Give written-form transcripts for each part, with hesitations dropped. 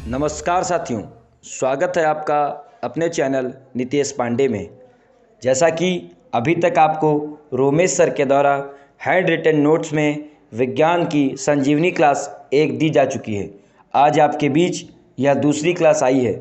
नमस्कार साथियों, स्वागत है आपका अपने चैनल नितेश पांडे में। जैसा कि अभी तक आपको रोमेश सर के द्वारा हैंड रिटन नोट्स में विज्ञान की संजीवनी क्लास 1 दी जा चुकी है। आज आपके बीच यह दूसरी क्लास आई है।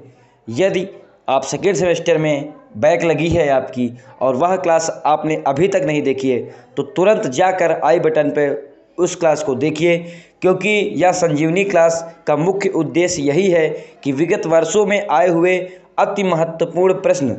यदि आप सेकेंड सेमेस्टर में बैक लगी है आपकी और वह क्लास आपने अभी तक नहीं देखी है तो तुरंत जाकर आई बटन पर उस क्लास को देखिए, क्योंकि यह संजीवनी क्लास का मुख्य उद्देश्य यही है कि विगत वर्षों में आए हुए अति महत्वपूर्ण प्रश्न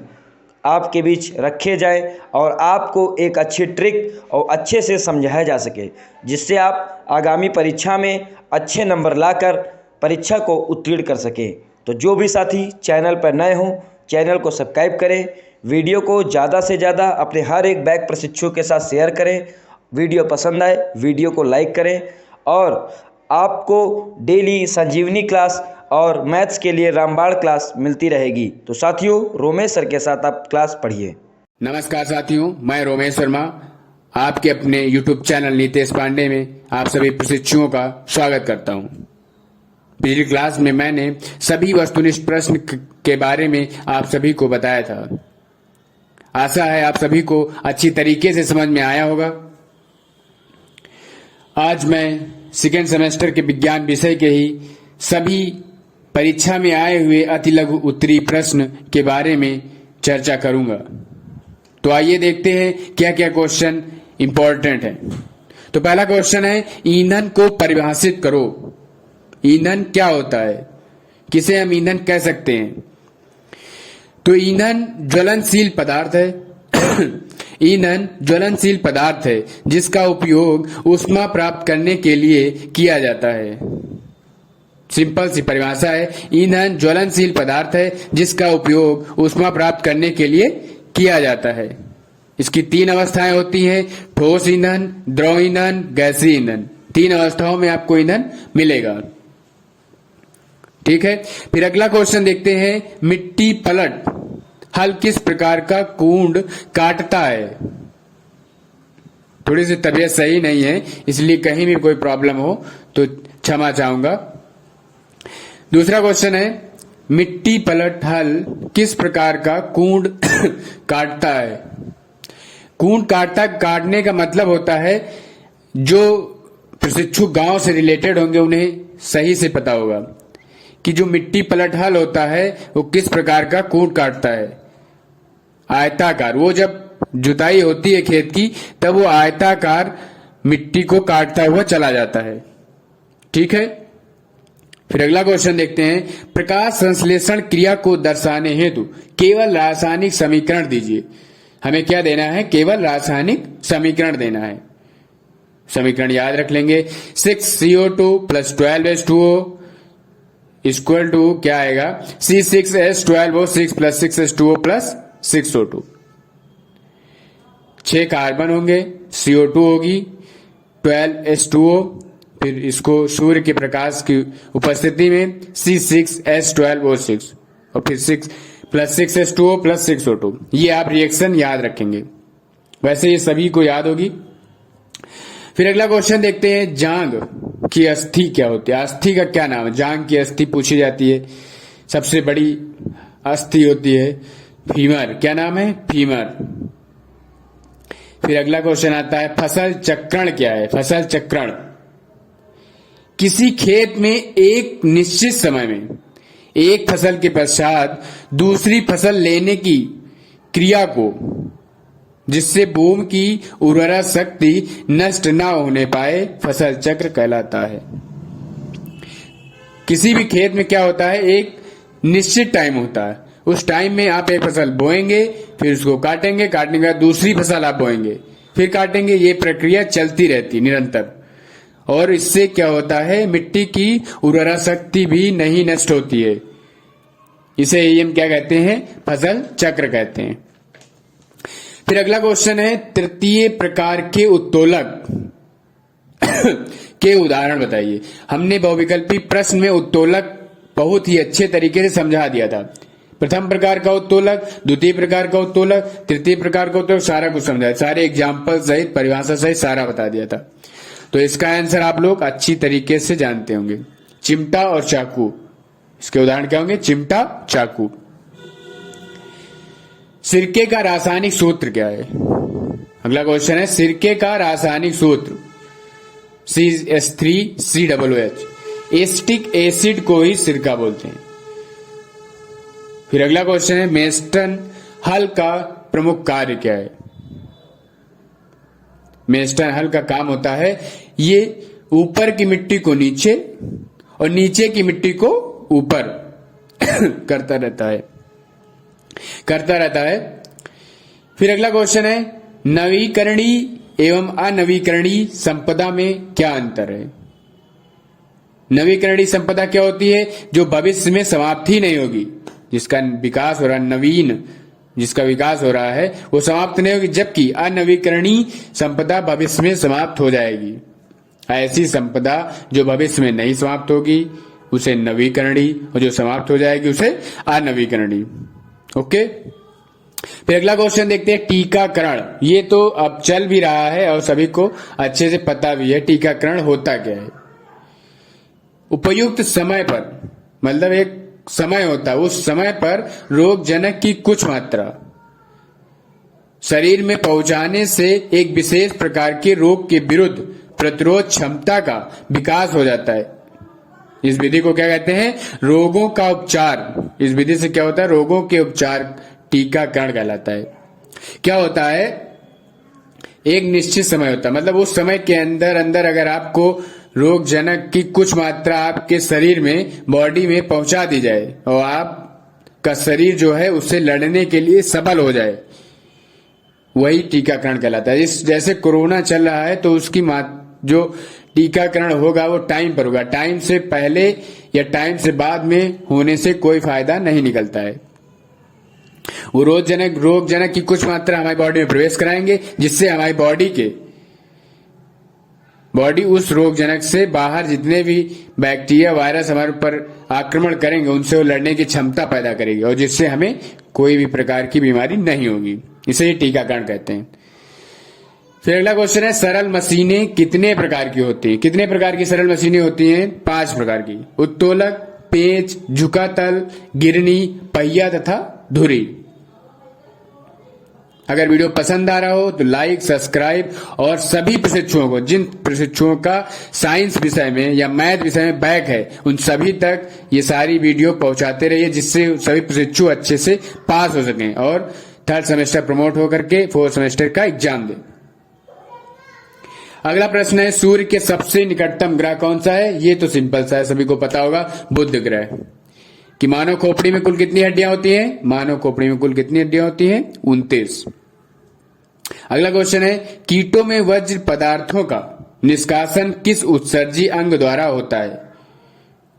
आपके बीच रखे जाएं और आपको एक अच्छी ट्रिक और अच्छे से समझाया जा सके, जिससे आप आगामी परीक्षा में अच्छे नंबर लाकर परीक्षा को उत्तीर्ण कर सकें। तो जो भी साथी चैनल पर नए हों, चैनल को सब्सक्राइब करें, वीडियो को ज़्यादा से ज़्यादा अपने हर एक बैक प्रशिक्षु के साथ शेयर करें। वीडियो पसंद आए वीडियो को लाइक करें और आपको डेली संजीवनी क्लास और मैथ्स के लिए रामबाण क्लास मिलती रहेगी। तो साथियों, रोमेश सर के साथ आप क्लास पढ़िए। नमस्कार साथियों, मैं रोमेश शर्मा आपके अपने YouTube चैनल नितेश पांडे में आप सभी प्रशिक्षुओं का स्वागत करता हूं। पिछली क्लास में मैंने सभी वस्तुनिष्ठ प्रश्न के बारे में आप सभी को बताया था। आशा है आप सभी को अच्छी तरीके से समझ में आया होगा। आज मैं सेकेंड सेमेस्टर के विज्ञान विषय के ही सभी परीक्षा में आए हुए अति लघु उत्तरीय प्रश्न के बारे में चर्चा करूंगा। तो आइए देखते हैं क्या क्या क्वेश्चन इंपॉर्टेंट है। तो पहला क्वेश्चन है, ईंधन को परिभाषित करो। ईंधन क्या होता है, किसे हम ईंधन कह सकते हैं? तो ईंधन ज्वलनशील पदार्थ है। ईंधन ज्वलनशील पदार्थ है जिसका उपयोग ऊष्मा प्राप्त करने के लिए किया जाता है। सिंपल सी परिभाषा है, ईंधन ज्वलनशील पदार्थ है जिसका उपयोग ऊष्मा प्राप्त करने के लिए किया जाता है। इसकी 3 अवस्थाएं होती हैं, ठोस ईंधन, द्रव ईंधन, गैसीय ईंधन। 3 अवस्थाओं में आपको ईंधन मिलेगा। ठीक है, फिर अगला क्वेश्चन देखते हैं, मिट्टी पलट हल किस प्रकार का कूंड काटता है? थोड़ी सी तबीयत सही नहीं है, इसलिए कहीं भी कोई प्रॉब्लम हो तो क्षमा चाहूंगा। दूसरा क्वेश्चन है, मिट्टी पलट हल किस प्रकार का कूंड काटता है? कूंड काटने का मतलब होता है, जो प्रशिक्षु गांव से रिलेटेड होंगे उन्हें सही से पता होगा कि जो मिट्टी पलट हल होता है वो किस प्रकार का कूंड काटता है। आयताकार, वो जब जुताई होती है खेत की तब वो आयताकार मिट्टी को काटता हुआ चला जाता है। ठीक है, फिर अगला क्वेश्चन देखते हैं, प्रकाश संश्लेषण क्रिया को दर्शाने हेतु केवल रासायनिक समीकरण दीजिए। हमें क्या देना है? केवल रासायनिक समीकरण देना है। समीकरण याद रख लेंगे, 6CO2 + 12H2O इक्वल टू क्या आएगा? C6H12O6 + 6H2O + 6O2। 6 कार्बन होंगे, CO2 होगी, 12H2O, फिर इसको सूर्य के प्रकाश की उपस्थिति में C6H12O6 और फिर 6 + 6H2O + 6O2। ये आप रिएक्शन याद रखेंगे, वैसे ये सभी को याद होगी। फिर अगला क्वेश्चन देखते हैं, जांग की अस्थि क्या होती है? अस्थि का क्या नाम है? जांग की अस्थि पूछी जाती है। सबसे बड़ी अस्थि होती है फीमर। क्या नाम है? फीमर। फिर अगला क्वेश्चन आता है, फसल चक्रण क्या है? फसल चक्रण किसी खेत में एक निश्चित समय में एक फसल के पश्चात दूसरी फसल लेने की क्रिया को, जिससे भूमि की उर्वरा शक्ति नष्ट न होने पाए, फसल चक्र कहलाता है। किसी भी खेत में क्या होता है, एक निश्चित टाइम होता है, उस टाइम में आप एक फसल बोएंगे, फिर उसको काटेंगे, काटने के बाद दूसरी फसल आप बोएंगे, फिर काटेंगे। ये प्रक्रिया चलती रहती निरंतर, और इससे क्या होता है, मिट्टी की उर्वरा शक्ति भी नहीं नष्ट होती है। इसे हम क्या कहते हैं? फसल चक्र कहते हैं। फिर अगला क्वेश्चन है, तृतीय प्रकार के उत्तोलक के उदाहरण बताइए। हमने बहुविकल्पी प्रश्न में उत्तोलक बहुत ही अच्छे तरीके से समझा दिया था। प्रथम प्रकार का उत्तोलक, द्वितीय प्रकार का उत्तोलक, तृतीय प्रकार का उत्तोलक, सारा कुछ समझाया, सारे एग्जाम्पल सहित परिभाषा सहित सारा बता दिया था। तो इसका आंसर आप लोग अच्छी तरीके से जानते होंगे। चिमटा और चाकू इसके उदाहरण क्या होंगे? चिमटा, चाकू। सिरके का रासायनिक सूत्र क्या है? अगला क्वेश्चन है सिरके का रासायनिक सूत्र CH3COOH। एसिटिक एसिड को ही सिरका बोलते हैं। फिर अगला क्वेश्चन है मेस्टन हल का प्रमुख कार्य क्या है? मेस्टन हल का काम होता है ये ऊपर की मिट्टी को नीचे और नीचे की मिट्टी को ऊपर करता रहता है। फिर अगला क्वेश्चन है नवीकरणीय एवं अनवीकरणीय संपदा में क्या अंतर है? नवीकरणीय संपदा क्या होती है? जो भविष्य में समाप्त ही नहीं होगी, जिसका विकास हो रहा है, नवीन जिसका विकास हो रहा है वो समाप्त नहीं होगी, जबकि अनवीकरणीय संपदा भविष्य में समाप्त हो जाएगी। ऐसी संपदा जो भविष्य में नहीं समाप्त होगी उसे नवीकरणीय, और जो समाप्त हो जाएगी उसे अनवीकरणीय। ओके, फिर अगला क्वेश्चन देखते हैं टीकाकरण। ये तो अब चल भी रहा है और सभी को अच्छे से पता भी है टीकाकरण होता क्या है। उपयुक्त समय पर, मतलब एक समय होता है, उस समय पर रोगजनक की कुछ मात्रा शरीर में पहुंचाने से एक विशेष प्रकार के रोग के विरुद्ध प्रतिरोध क्षमता का विकास हो जाता है। इस विधि को क्या कहते हैं? रोगों का उपचार। इस विधि से क्या होता है? रोगों के उपचार टीकाकरण कहलाता है। क्या होता है? एक निश्चित समय होता है, मतलब उस समय के अंदर अगर आपको रोगजनक की कुछ मात्रा आपके शरीर में, बॉडी में पहुंचा दी जाए और आपका शरीर जो है उससे लड़ने के लिए सबल हो जाए, वही टीकाकरण कहलाता है। जैसे कोरोना चल रहा है तो उसकी जो टीकाकरण होगा वो टाइम पर होगा, टाइम से पहले या टाइम से बाद में होने से कोई फायदा नहीं निकलता है। वो रोगजनक की कुछ मात्रा हमारी बॉडी में प्रवेश कराएंगे, जिससे हमारी बॉडी उस रोगजनक से बाहर जितने भी बैक्टीरिया, वायरस हमारे ऊपर आक्रमण करेंगे उनसे वो लड़ने की क्षमता पैदा करेगी, और जिससे हमें कोई भी प्रकार की बीमारी नहीं होगी। इसे ही टीकाकरण कहते हैं। फिर अगला क्वेश्चन है सरल मशीनें कितने प्रकार की होती हैं? कितने प्रकार की सरल मशीनें होती हैं? 5 प्रकार की। उत्तोलक, पेंच, झुका तल, गिरनी, पहिया तथा धुरी। अगर वीडियो पसंद आ रहा हो तो लाइक, सब्सक्राइब, और सभी प्रशिक्षुओं को, जिन प्रशिक्षुओं का साइंस विषय में या मैथ विषय में बैक है, उन सभी तक ये सारी वीडियो पहुंचाते रहिए, जिससे सभी प्रशिक्षु अच्छे से पास हो सकें और 3rd सेमेस्टर प्रमोट होकर के 4th सेमेस्टर का एग्जाम दें। अगला प्रश्न है सूर्य के सबसे निकटतम ग्रह कौन सा है? ये तो सिंपल सा है, सभी को पता होगा, बुध ग्रह। कि मानव खोपड़ी में कुल कितनी हड्डियां होती हैं? मानव खोपड़ी में कुल कितनी हड्डियां होती हैं? 29। अगला क्वेश्चन है कीटों में वज्र पदार्थों का निष्कासन किस उत्सर्जी अंग द्वारा होता है?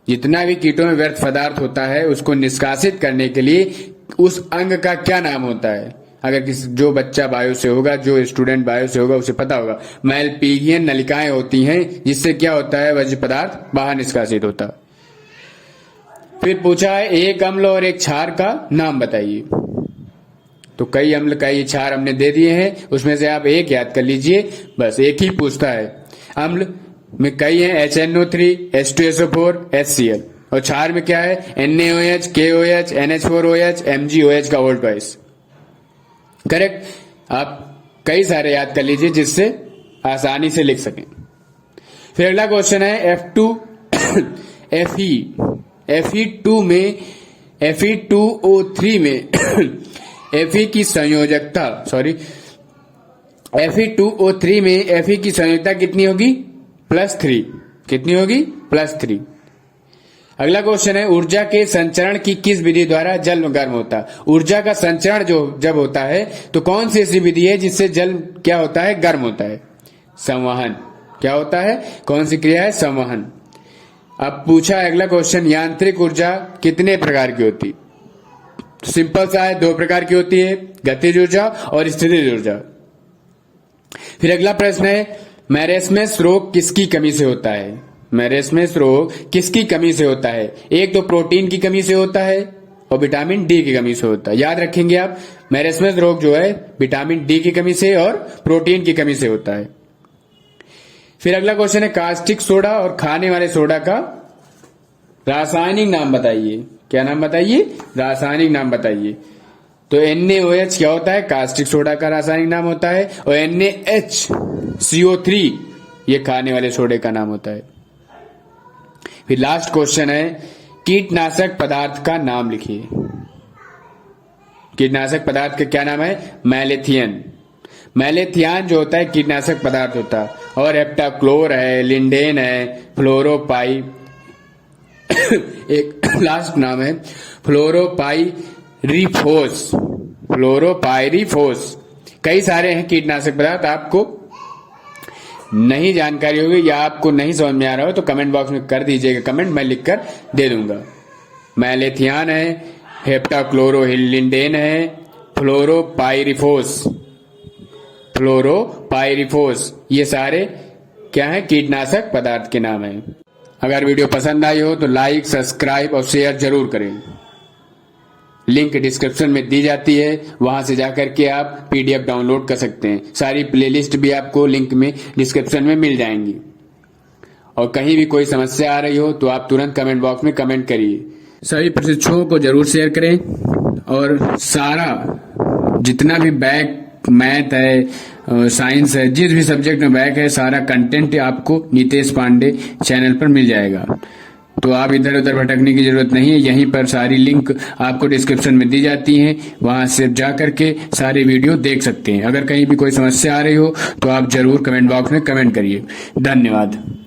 जितना भी कीटों में व्यर्थ पदार्थ होता है उसको निष्कासित करने के लिए उस अंग का क्या नाम होता है? अगर जो बच्चा बायो से होगा, जो स्टूडेंट बायो से होगा, उसे पता होगा। मैलपीगियन नलिकाएं होती हैं, जिससे क्या होता है? वज्र पदार्थ बाहर निष्कासित होता है। फिर पूछा है एक अम्ल और एक क्षार का नाम बताइए। तो कई अम्ल कई क्षार हमने दे दिए हैं, उसमें से आप एक याद कर लीजिए, बस एक ही पूछता है। अम्ल में कई हैं, HNO3, H2SO4, HCl, और क्षार में क्या है? NaOH, KOH, NH4OH, MgOH का होल ट्वाइस। करेक्ट। आप कई सारे याद कर लीजिए जिससे आसानी से लिख सकें। फिर अगला क्वेश्चन है Fe2O3 में Fe की संयोजकता, Fe2O3 में Fe की संयोजकता कितनी होगी? +3। कितनी होगी? +3। अगला क्वेश्चन है ऊर्जा के संचरण की किस विधि द्वारा जल गर्म होता है? ऊर्जा का संचरण जब होता है तो कौन सी ऐसी विधि है जिससे जल क्या होता है? गर्म होता है? संवहन। क्या होता है? कौन सी क्रिया है? संवहन। अब पूछा है अगला क्वेश्चन यांत्रिक ऊर्जा कितने प्रकार की होती? तो सिंपल सा है, 2 प्रकार की होती है, गतिज ऊर्जा और स्थितिज ऊर्जा। फिर अगला प्रश्न है मैरेस्मस रोग किसकी कमी से होता है? मैरेस्मस रोग किसकी कमी से होता है? एक तो प्रोटीन की कमी से होता है और विटामिन डी की कमी से होता है। याद रखेंगे आप, मैरेस्मस रोग जो है विटामिन डी की कमी से और प्रोटीन की कमी से होता है। फिर अगला क्वेश्चन है कास्टिक सोडा और खाने वाले सोडा का रासायनिक नाम बताइए। क्या नाम बताइए? रासायनिक नाम बताइए। तो NaOH क्या होता है? कास्टिक सोडा का रासायनिक नाम होता है। और NaHCO3 ये खाने वाले सोडे का नाम होता है। फिर लास्ट क्वेश्चन है, कीटनाशक पदार्थ का नाम लिखिए। कीटनाशक पदार्थ का क्या नाम है? मैलेथियन। मैलेथियन जो होता है कीटनाशक पदार्थ होता है। और हेप्टाक्लोर है, लिंडेन है, फ्लोरोपाई एक लास्ट नाम है फ्लोरोपाइरिफोस। फ्लोरोपाइरिफोस कई सारे हैं कीटनाशक पदार्थ। आपको नहीं जानकारी होगी या आपको नहीं समझ में आ रहा हो तो कमेंट बॉक्स में कर दीजिएगा कमेंट, मैं लिखकर दे दूंगा। मैलेथियन है, हेप्टाक्लोरोलिंडेन है, फ्लोरोपाइरिफोस ये सारे क्या है? कीटनाशक पदार्थ के नाम है। अगर वीडियो पसंद आई हो तो लाइक, सब्सक्राइब और शेयर जरूर करें। लिंक डिस्क्रिप्शन में दी जाती है, वहां से जाकर के आप PDF डाउनलोड कर सकते हैं। सारी प्लेलिस्ट भी आपको लिंक में डिस्क्रिप्शन में मिल जाएंगी। और कहीं भी कोई समस्या आ रही हो तो आप तुरंत कमेंट बॉक्स में कमेंट करिए। सभी प्रशिक्षुओं को जरूर शेयर करें। और सारा जितना भी बैक मैथ है, साइंस है, जिस भी सब्जेक्ट में बैक है, सारा कंटेंट आपको नितेश पांडे चैनल पर मिल जाएगा। तो आप इधर उधर भटकने की जरूरत नहीं है, यहीं पर सारी लिंक आपको डिस्क्रिप्शन में दी जाती हैं, वहां से जा करके सारे वीडियो देख सकते हैं। अगर कहीं भी कोई समस्या आ रही हो तो आप जरूर कमेंट बॉक्स में कमेंट करिए। धन्यवाद।